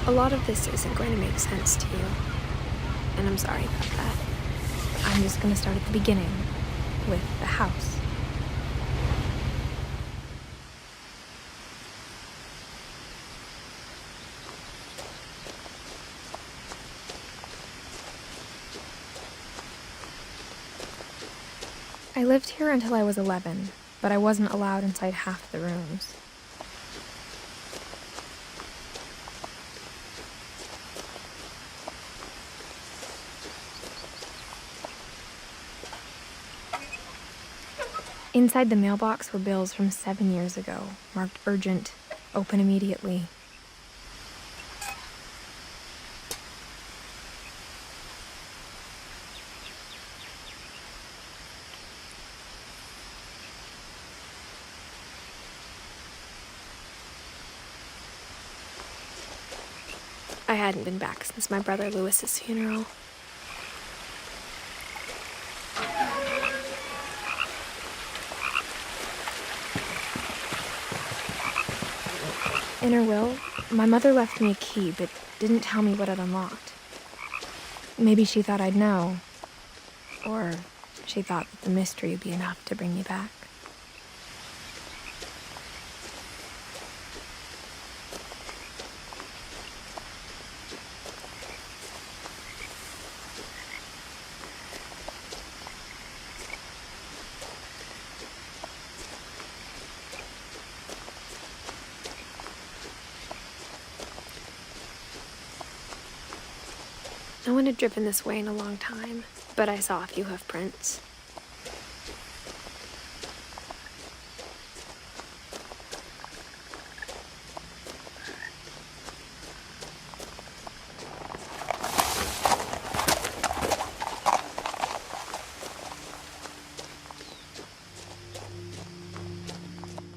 A lot of this isn't going to make sense to you, and I'm sorry about that. I'm just going to start at the beginning, with the house. I lived here until I was 11, but I wasn't allowed inside half the rooms. Inside the mailbox were bills from 7 years ago, marked urgent, open immediately. I hadn't been back since my brother Lewis's funeral. In her will, my mother left me a key, but didn't tell me what it unlocked. Maybe she thought I'd know, or she thought that the mystery would be enough to bring me back. No one had driven this way in a long time, but I saw a few hoof prints.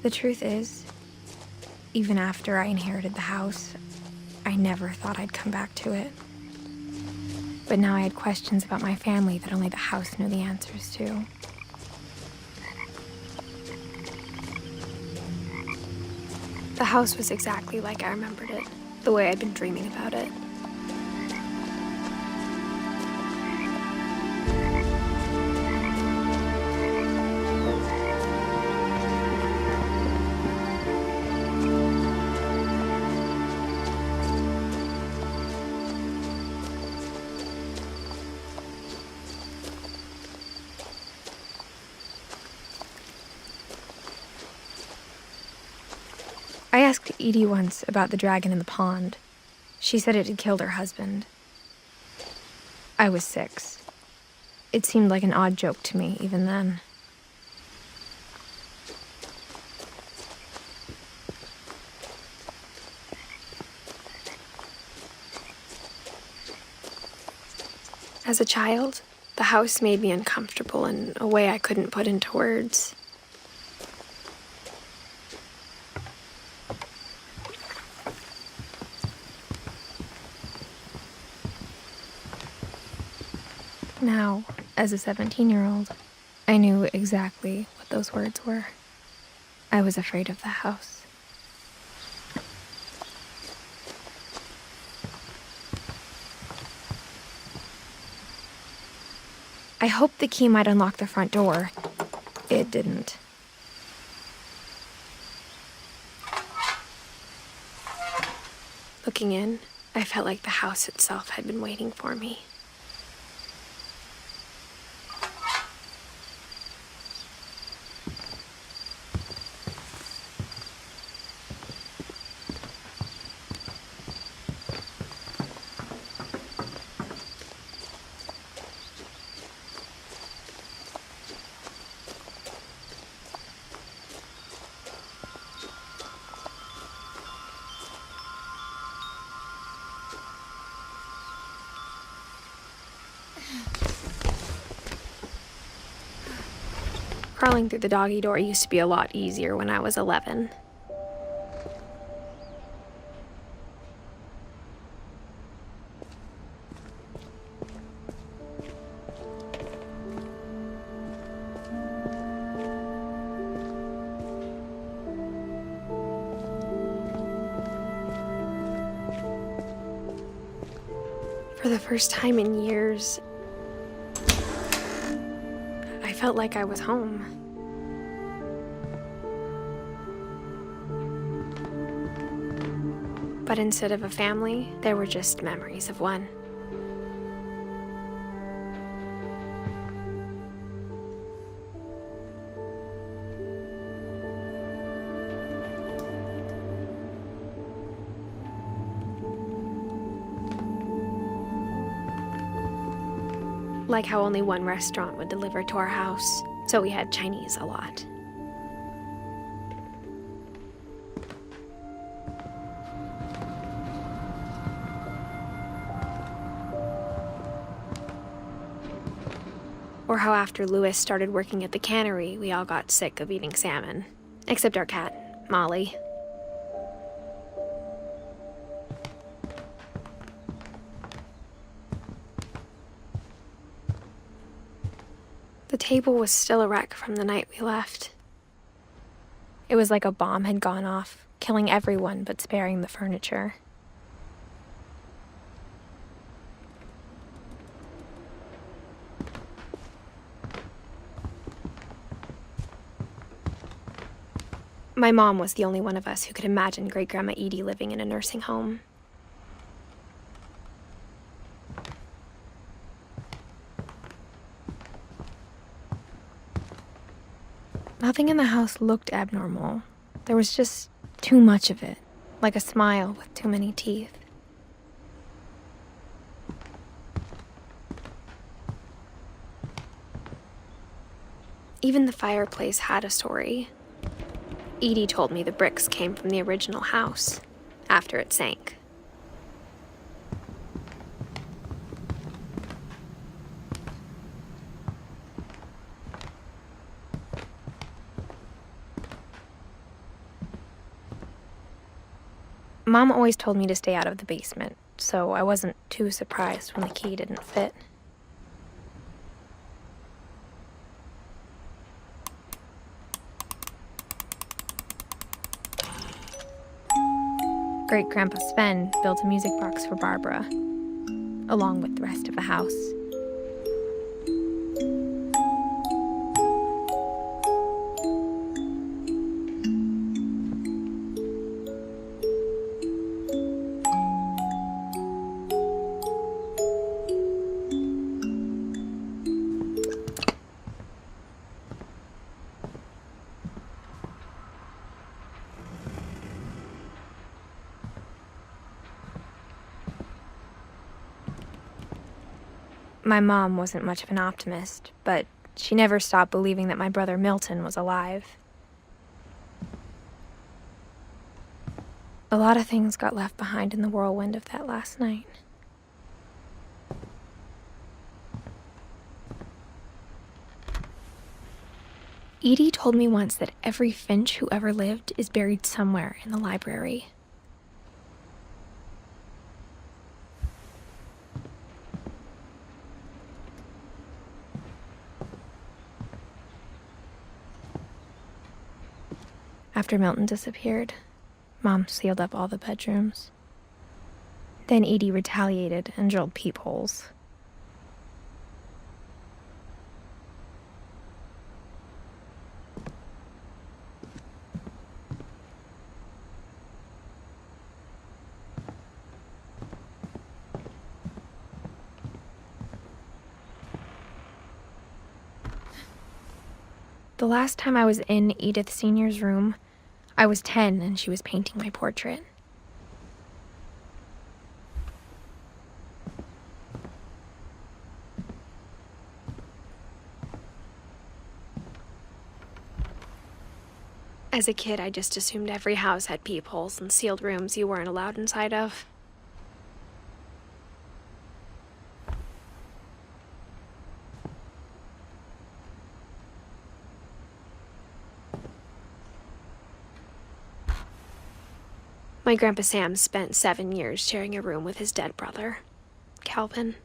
The truth is, even after I inherited the house, I never thought I'd come back to it. But now I had questions about my family that only the house knew the answers to. The house was exactly like I remembered it, the way I'd been dreaming about it. I asked Edie once about the dragon in the pond. She said it had killed her husband. I was 6. It seemed like an odd joke to me even then. As a child, the house made me uncomfortable in a way I couldn't put into words. Now, as a 17-year-old, I knew exactly what those words were. I was afraid of the house. I hoped the key might unlock the front door. It didn't. Looking in, I felt like the house itself had been waiting for me. Crawling through the doggy door used to be a lot easier when I was 11. For the first time in years, I felt like I was home. But instead of a family, there were just memories of one. Like how only one restaurant would deliver to our house, so we had Chinese a lot. Or how after Louis started working at the cannery, we all got sick of eating salmon. Except our cat, Molly. The table was still a wreck from the night we left. It was like a bomb had gone off, killing everyone but sparing the furniture. My mom was the only one of us who could imagine Great-Grandma Edie living in a nursing home. Nothing in the house looked abnormal. There was just too much of it, like a smile with too many teeth. Even the fireplace had a story. Edie told me the bricks came from the original house, after it sank. Mom always told me to stay out of the basement, so I wasn't too surprised when the key didn't fit. Great-Grandpa Sven built a music box for Barbara, along with the rest of the house. My mom wasn't much of an optimist, but she never stopped believing that my brother Milton was alive. A lot of things got left behind in the whirlwind of that last night. Edie told me once that every Finch who ever lived is buried somewhere in the library. After Milton disappeared, Mom sealed up all the bedrooms. Then Edie retaliated and drilled peepholes. The last time I was in Edith Sr.'s room, I was 10 and she was painting my portrait. As a kid, I just assumed every house had peepholes and sealed rooms you weren't allowed inside of. My Grandpa Sam spent 7 years sharing a room with his dead brother, Calvin.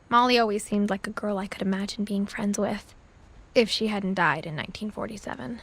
Molly always seemed like a girl I could imagine being friends with, if she hadn't died in 1947.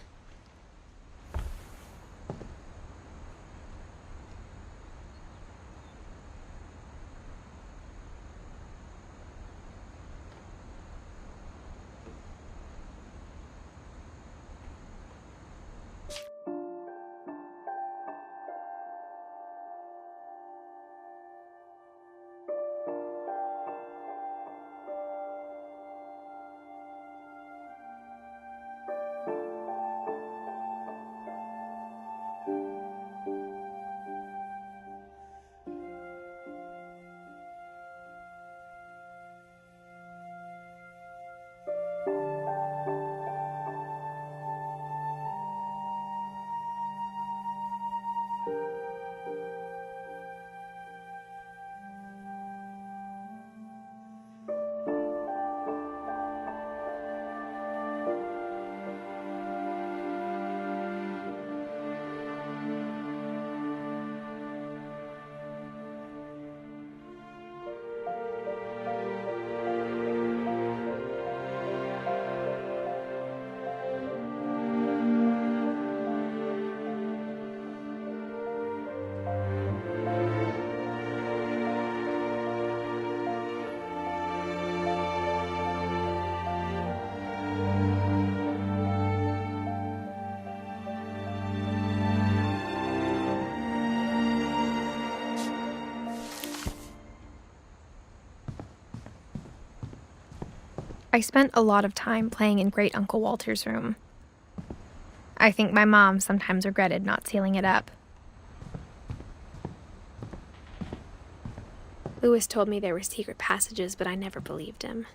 I spent a lot of time playing in Great Uncle Walter's room. I think my mom sometimes regretted not sealing it up. Louis told me there were secret passages, but I never believed him.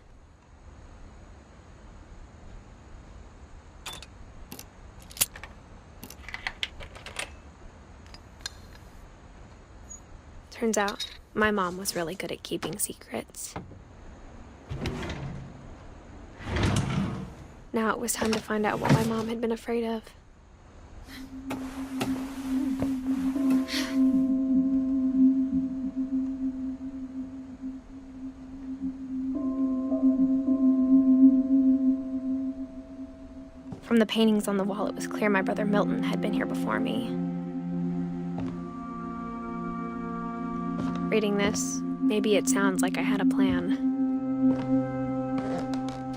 Turns out, my mom was really good at keeping secrets. Now it was time to find out what my mom had been afraid of. From the paintings on the wall, it was clear my brother Milton had been here before me. Reading this, maybe it sounds like I had a plan.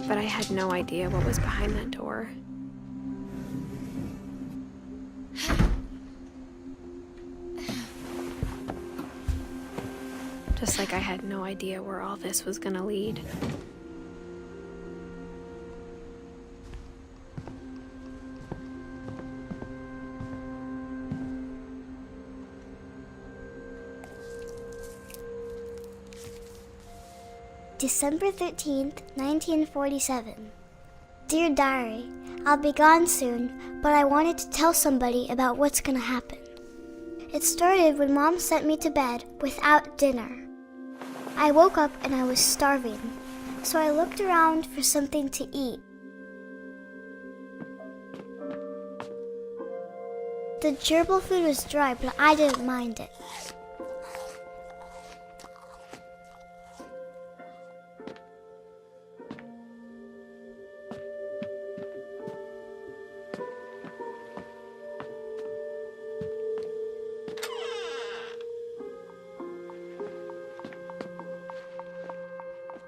But I had no idea what was behind that door. Just like I had no idea where all this was gonna lead. December 13th, 1947. Dear Diary, I'll be gone soon, but I wanted to tell somebody about what's gonna happen. It started when Mom sent me to bed without dinner. I woke up and I was starving, so I looked around for something to eat. The gerbil food was dry, but I didn't mind it.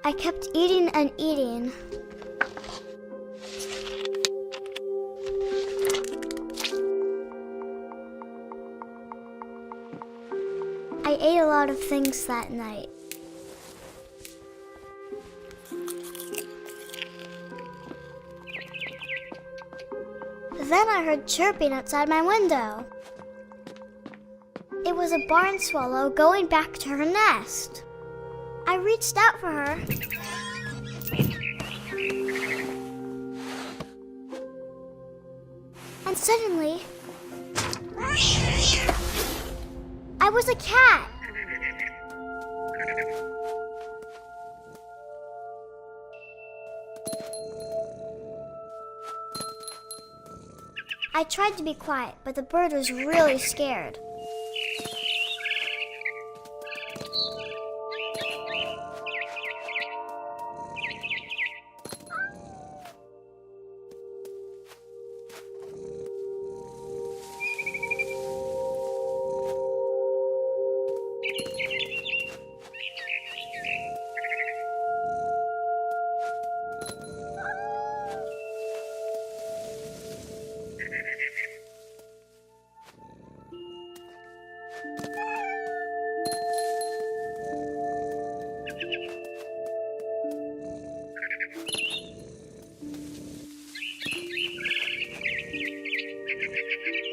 I kept eating and eating. I ate a lot of things that night. Then I heard chirping outside my window. It was a barn swallow going back to her nest. I reached out for her. And suddenly, I was a cat. I tried to be quiet, but the bird was really scared.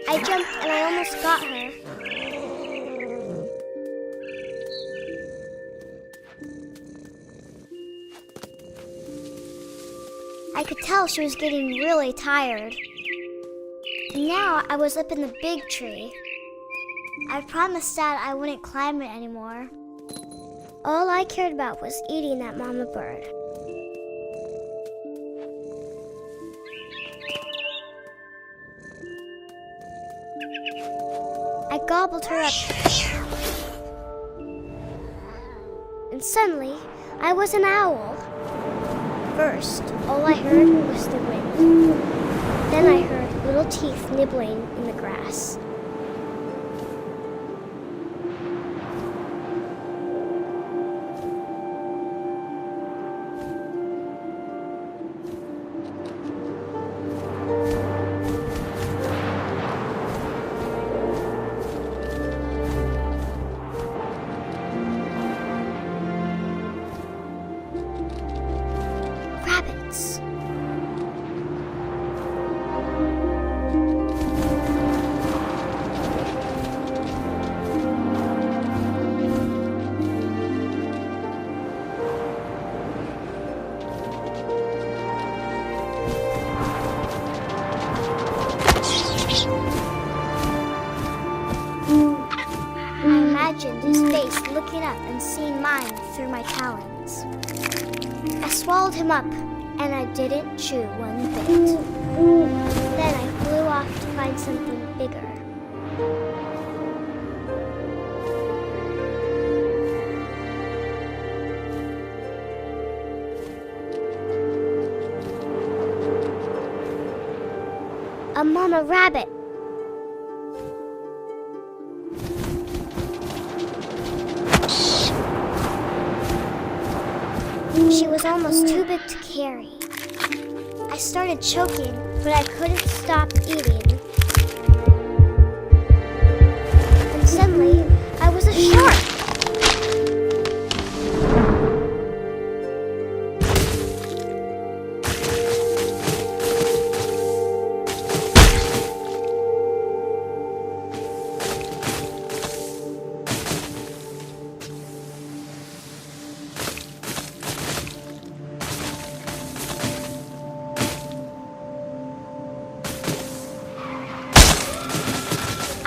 I jumped and I almost got her. I could tell she was getting really tired. And now I was up in the big tree. I promised Dad I wouldn't climb it anymore. All I cared about was eating that mama bird. I gobbled her up. And suddenly, I was an owl. First, all I heard was the wind. Then I heard little teeth nibbling in the grass. Rabbits. I imagined his face looking up and seeing mine through my talons. I swallowed him up, and I didn't chew one bit. Then I flew off to find something bigger. A mama rabbit. She was almost too big to carry. I started choking, but I couldn't stop eating. And suddenly, I was a shark.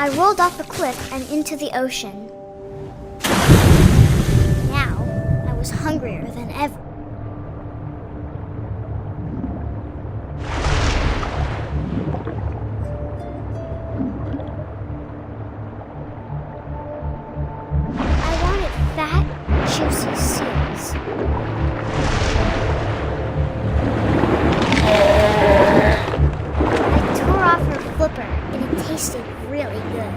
I rolled off the cliff and into the ocean. Now, I was hungrier than ever. I wanted fat, juicy seals. I tore off her flipper and it tasted really good.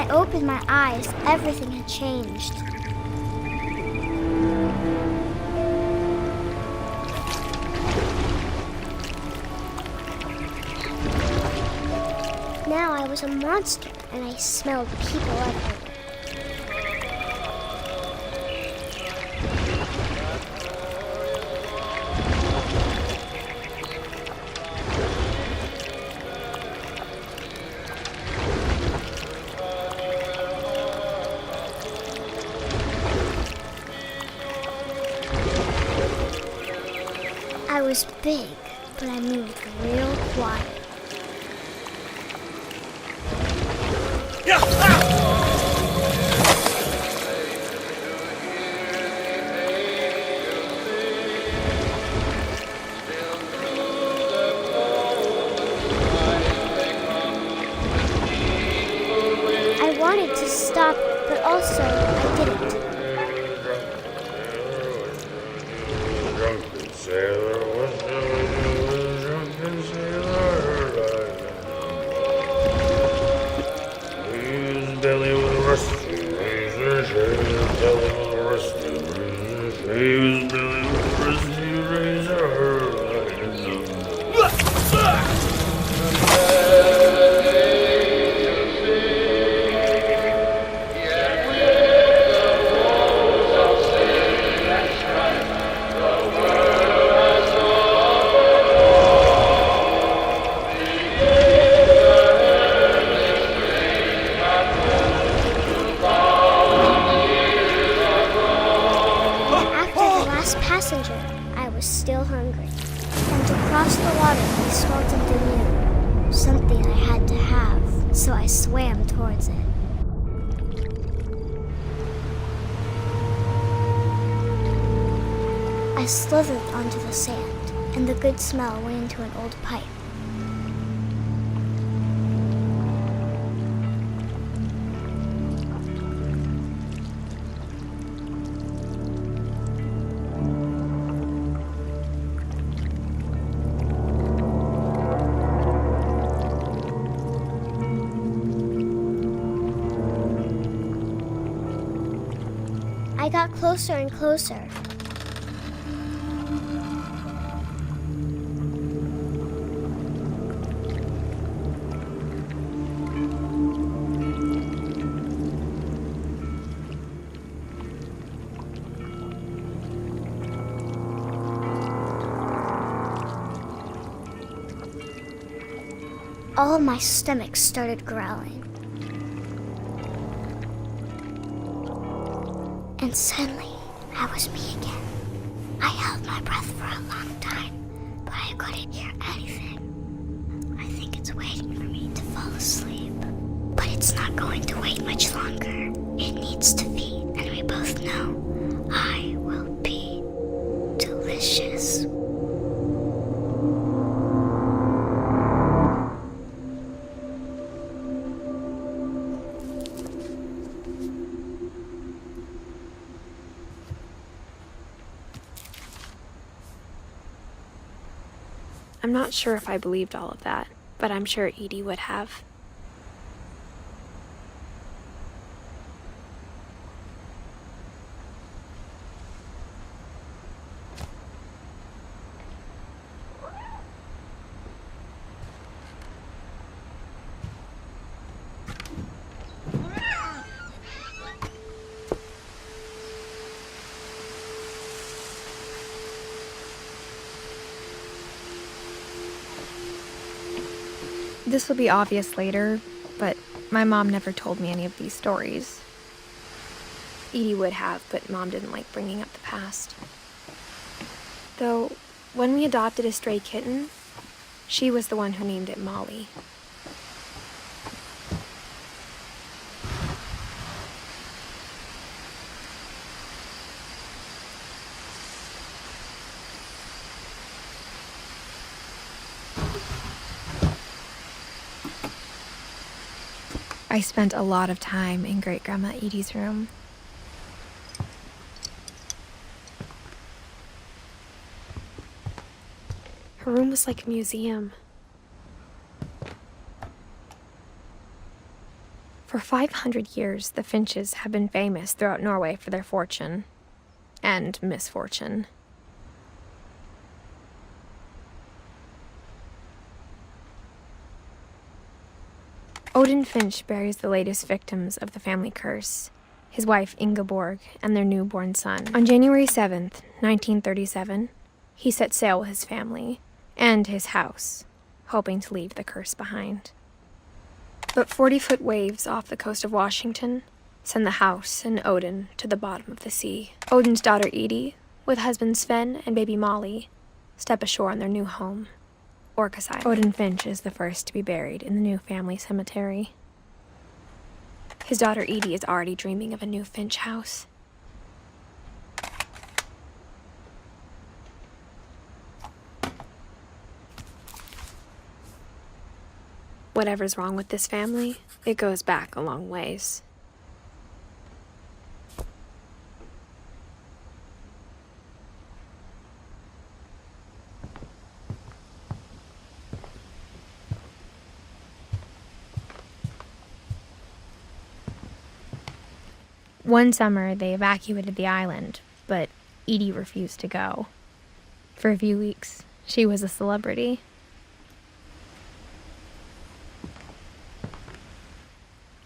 Opened my eyes, everything had changed. Now I was a monster and I smelled people everywhere. I was big, but I moved real quiet. I wanted to stop, but also I didn't. Drunken sailor was a drunken sailor. His belly was rusty razor, his belly was rusty razor, his belly was rusty razor. Passenger, I was still hungry. And to cross the water, I smelled something new. Something I had to have, so I swam towards it. I slithered onto the sand, and the good smell went into an old pipe. I got closer and closer. All of my stomach started growling. And suddenly, I was me again. I held my breath for a long time, but I couldn't hear anything. I think it's waiting for me to fall asleep. But it's not going to wait much longer. It needs to feed, and we both know I will be delicious. I'm not sure if I believed all of that, but I'm sure Edie would have. This will be obvious later, but my mom never told me any of these stories. Edie would have, but Mom didn't like bringing up the past. Though, when we adopted a stray kitten, she was the one who named it Molly. I spent a lot of time in Great-Grandma Edie's room. Her room was like a museum. For 500 years, the Finches have been famous throughout Norway for their fortune and misfortune. Odin Finch buries the latest victims of the family curse, his wife Ingeborg and their newborn son. On January 7th, 1937, he set sail with his family and his house, hoping to leave the curse behind. But 40-foot waves off the coast of Washington send the house and Odin to the bottom of the sea. Odin's daughter Edie, with husband Sven and baby Molly, step ashore on their new home. Orcaside. Odin Finch is the first to be buried in the new family cemetery. His daughter Edie is already dreaming of a new Finch house. Whatever's wrong with this family, it goes back a long ways. One summer, they evacuated the island, but Edie refused to go. For a few weeks, she was a celebrity.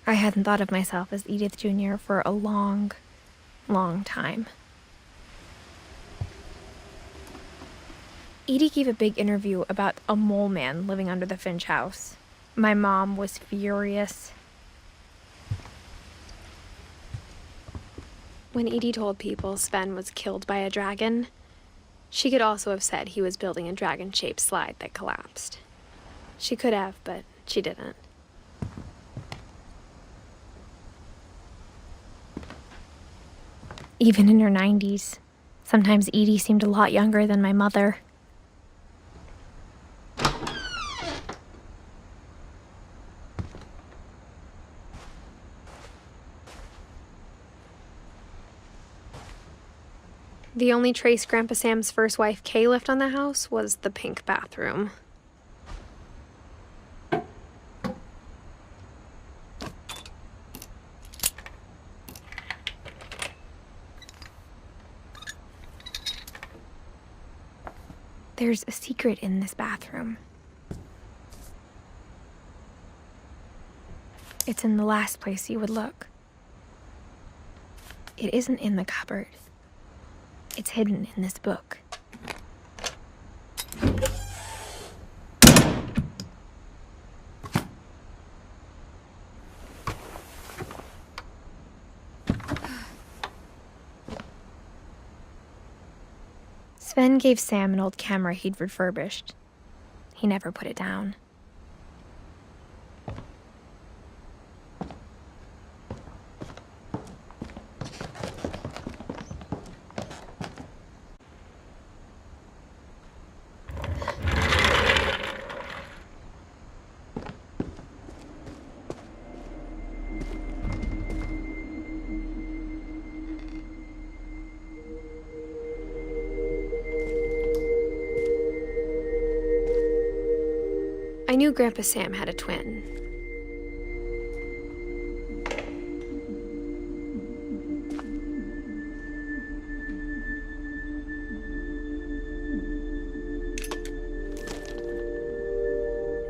I hadn't thought of myself as Edith Jr. for a long, long time. Edie gave a big interview about a mole man living under the Finch house. My mom was furious. When Edie told people Sven was killed by a dragon, she could also have said he was building a dragon-shaped slide that collapsed. She could have, but she didn't. Even in her 90s, sometimes Edie seemed a lot younger than my mother. The only trace Grandpa Sam's first wife, Kay, left on the house was the pink bathroom. There's a secret in this bathroom. It's in the last place you would look. It isn't in the cupboard. It's hidden in this book. Sven gave Sam an old camera he'd refurbished. He never put it down. I knew Grandpa Sam had a twin.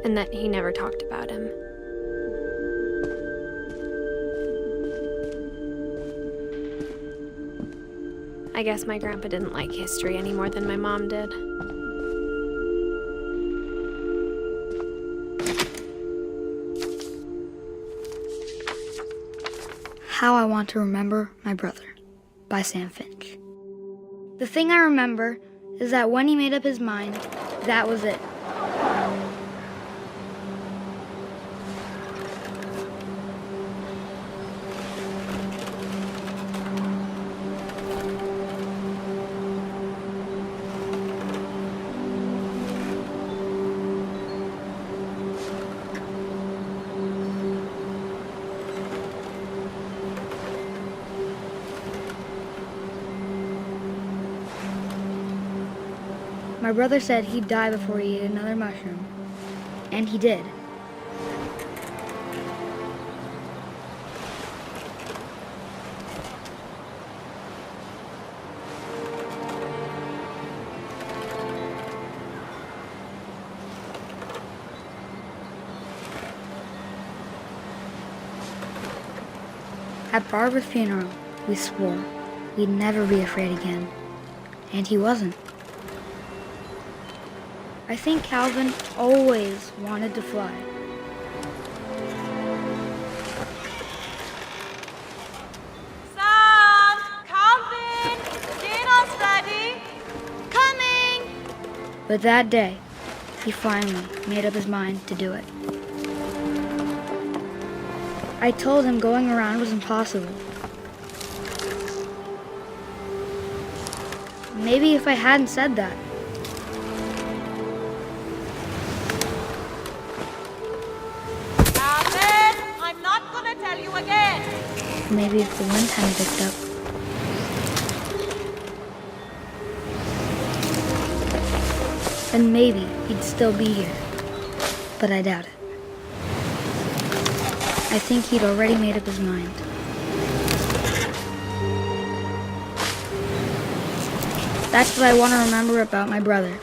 And that he never talked about him. I guess my grandpa didn't like history any more than my mom did. How I Want to Remember My Brother by Sam Finch. The thing I remember is that when he made up his mind, that was it. My brother said he'd die before he ate another mushroom. And he did. At Barbara's funeral, we swore we'd never be afraid again. And he wasn't. I think Calvin always wanted to fly. Sam! Calvin! Dinner's ready! Coming! But that day, he finally made up his mind to do it. I told him going around was impossible. Maybe if I hadn't said that, I'm not gonna tell you again. maybe if the wind hadn't picked up, then maybe he'd still be here. But I doubt it. I think he'd already made up his mind. That's what I want to remember about my brother.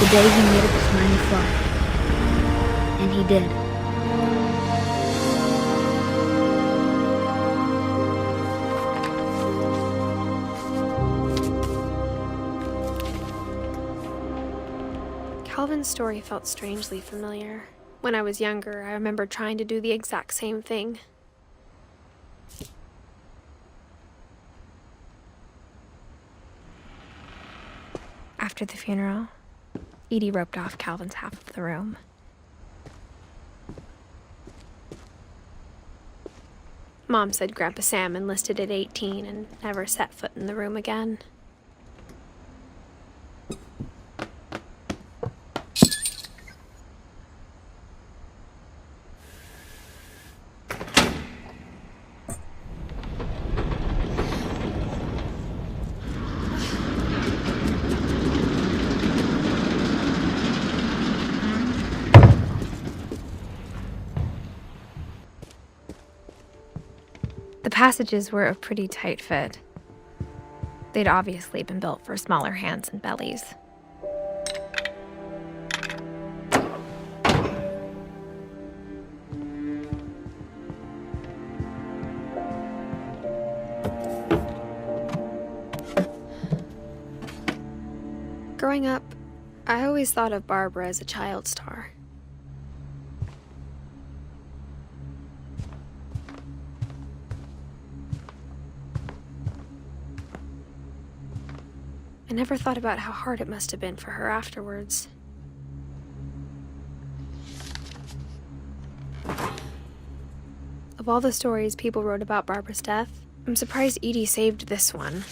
The day he made up his mind to fly. And he did. Calvin's story felt strangely familiar. When I was younger, I remember trying to do the exact same thing. After the funeral, Edie roped off Calvin's half of the room. Mom said Grandpa Sam enlisted at 18 and never set foot in the room again. The passages were a pretty tight fit. They'd obviously been built for smaller hands and bellies. Growing up, I always thought of Barbara as a child star. I never thought about how hard it must have been for her afterwards. Of all the stories people wrote about Barbara's death, I'm surprised Edie saved this one.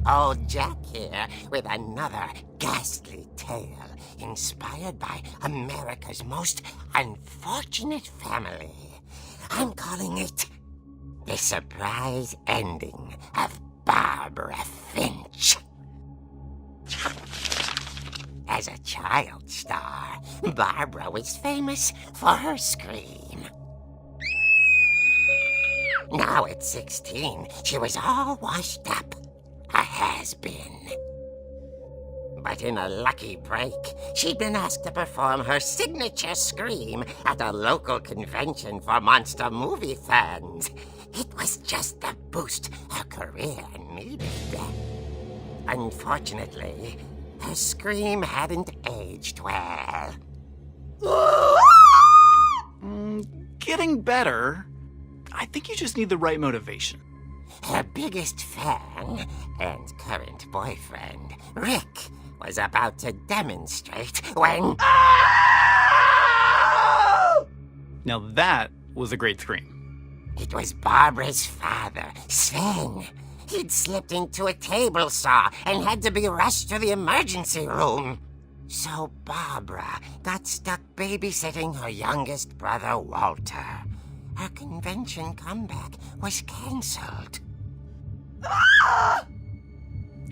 Old Jack here with another ghastly tale inspired by America's most unfortunate family. I'm calling it The Surprise Ending of Barbara Finch. As a child star, Barbara was famous for her scream. Now at 16, she was all washed up, a has-been. But in a lucky break, she'd been asked to perform her signature scream at a local convention for monster movie fans. It was just the boost her career needed. Unfortunately, her scream hadn't aged well. Getting better. I think you just need the right motivation. Her biggest fan and current boyfriend, Rick, was about to demonstrate when... Now that was a great scream. It was Barbara's father, Sven. He'd slipped into a table saw and had to be rushed to the emergency room. So Barbara got stuck babysitting her youngest brother, Walter. Her convention comeback was canceled.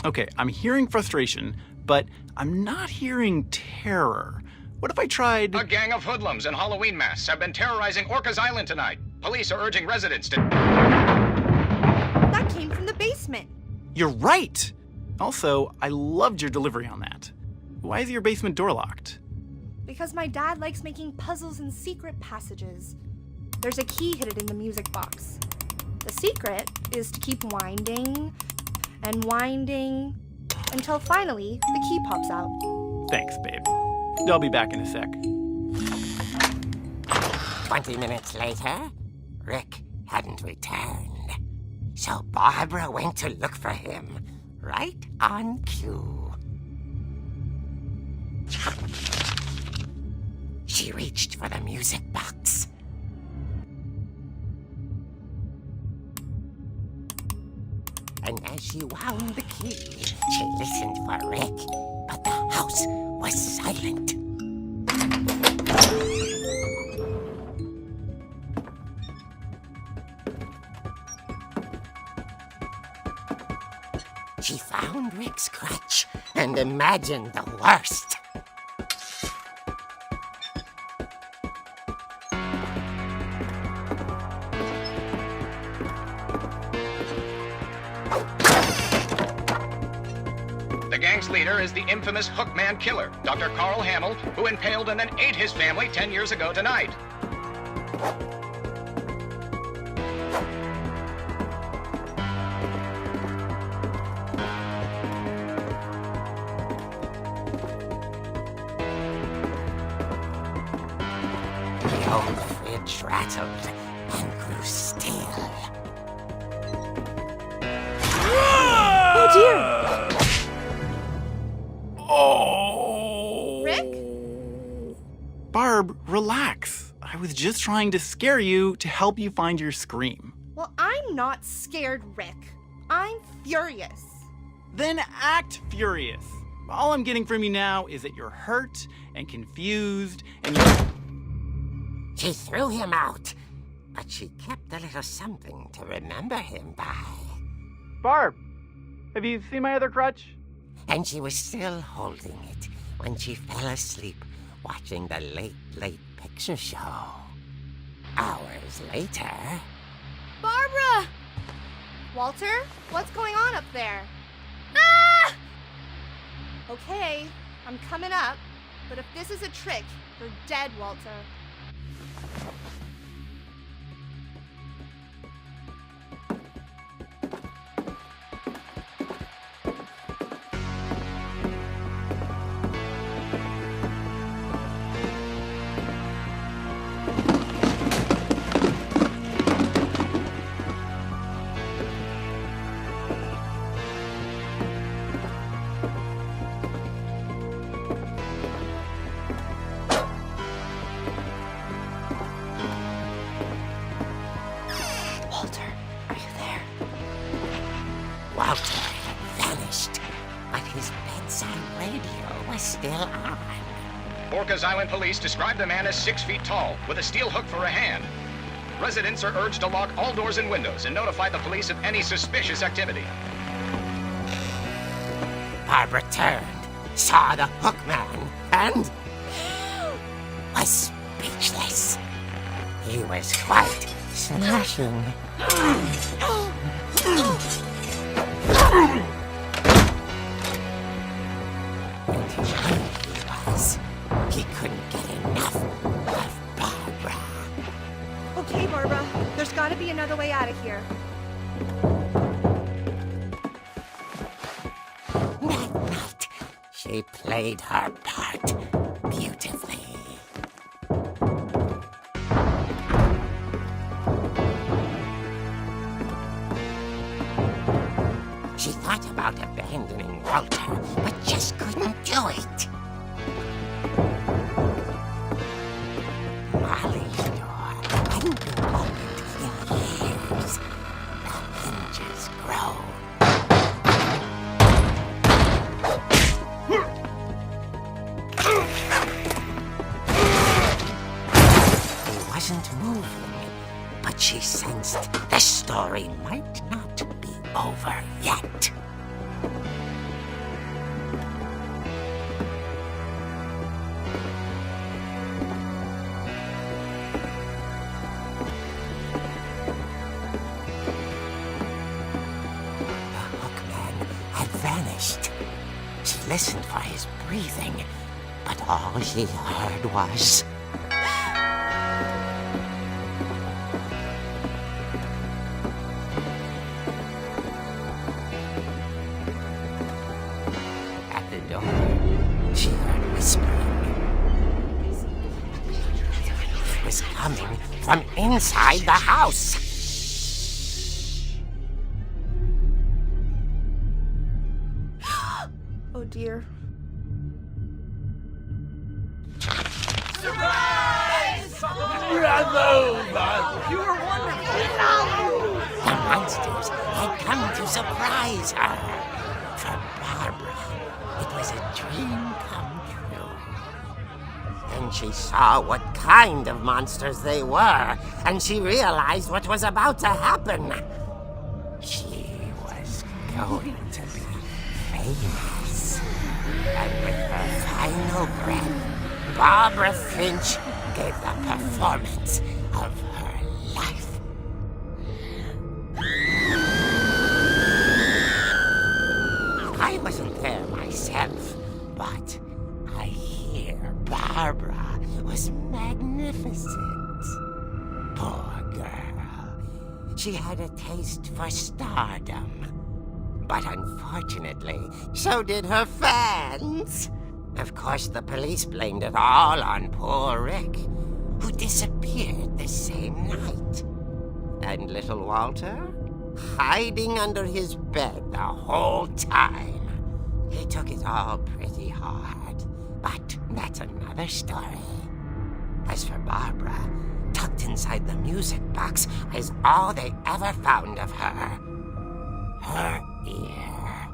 Okay, I'm hearing frustration, but I'm not hearing terror. What if I tried... A gang of hoodlums in Halloween masks have been terrorizing Orcas Island tonight. Police are urging residents to... That came from the basement. You're right! Also, I loved your delivery on that. Why is your basement door locked? Because my dad likes making puzzles and secret passages. There's a key hidden in the music box. The secret is to keep winding and winding until finally the key pops out. Thanks, babe. I'll be back in a sec. 20 minutes later, Rick hadn't returned. So Barbara went to look for him, right on cue. She reached for the music box. And as she wound the key, she listened for Rick, but the house was silent. She found Rick's crutch and imagined the worst. The gang's leader is the infamous Hookman killer, Dr. Carl Hamill, who impaled and then ate his family 10 years ago tonight. The old fridge rattled and grew still. Oh dear! Oh! Rick? Barb, relax. I was just trying to scare you to help you find your scream. Well, I'm not scared, Rick. I'm furious. Then act furious. All I'm getting from you now is that you're hurt and confused and you're... She threw him out, but she kept a little something to remember him by. Barb, have you seen my other crutch? And she was still holding it when she fell asleep watching the late picture show. Hours later... Barbara! Walter, what's going on up there? Ah! Okay, I'm coming up, but if this is a trick, you're dead, Walter. Walter had vanished, but his bedside radio was still on. Orcas Island police describe the man as 6 feet tall, with a steel hook for a hand. Residents are urged to lock all doors and windows and notify the police of any suspicious activity. Barbara turned, saw the hookman, and was speechless. He was quite smashing. And he was. He couldn't get enough of Barbara. Okay, Barbara, there's gotta be another way out of here. That night, she played her part beautifully. She thought about abandoning Walter, but just couldn't do it. Molly's door hadn't been opened in years. The hinges groaned. He wasn't moving, but she sensed the story might not be over yet. The hookman had vanished. She listened for his breathing, but all she heard was... coming from inside the house. Oh dear. The monsters had come to surprise her. For Barbara, it was a dream come true. Then she saw what kind of monsters they were, and she realized what was about to happen. She was going to be famous. And with her final breath, Barbara Finch gave the performance of her life. I wasn't there myself, but I hear Barbara was magnificent. Poor girl. She had a taste for stardom. But unfortunately, so did her fans. Of course, the police blamed it all on poor Rick, who disappeared the same night. And little Walter? Hiding under his bed the whole time. He took it all pretty hard, but that's another story. As for Barbara, tucked inside the music box is all they ever found of her. Her ear.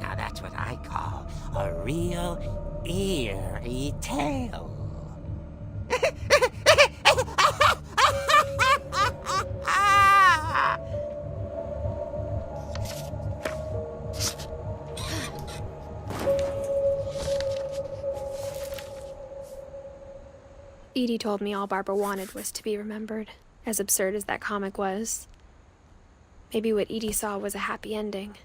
Now that's what I call a real eerie tale. Edie told me all Barbara wanted was to be remembered, as absurd as that comic was. Maybe what Edie saw was a happy ending.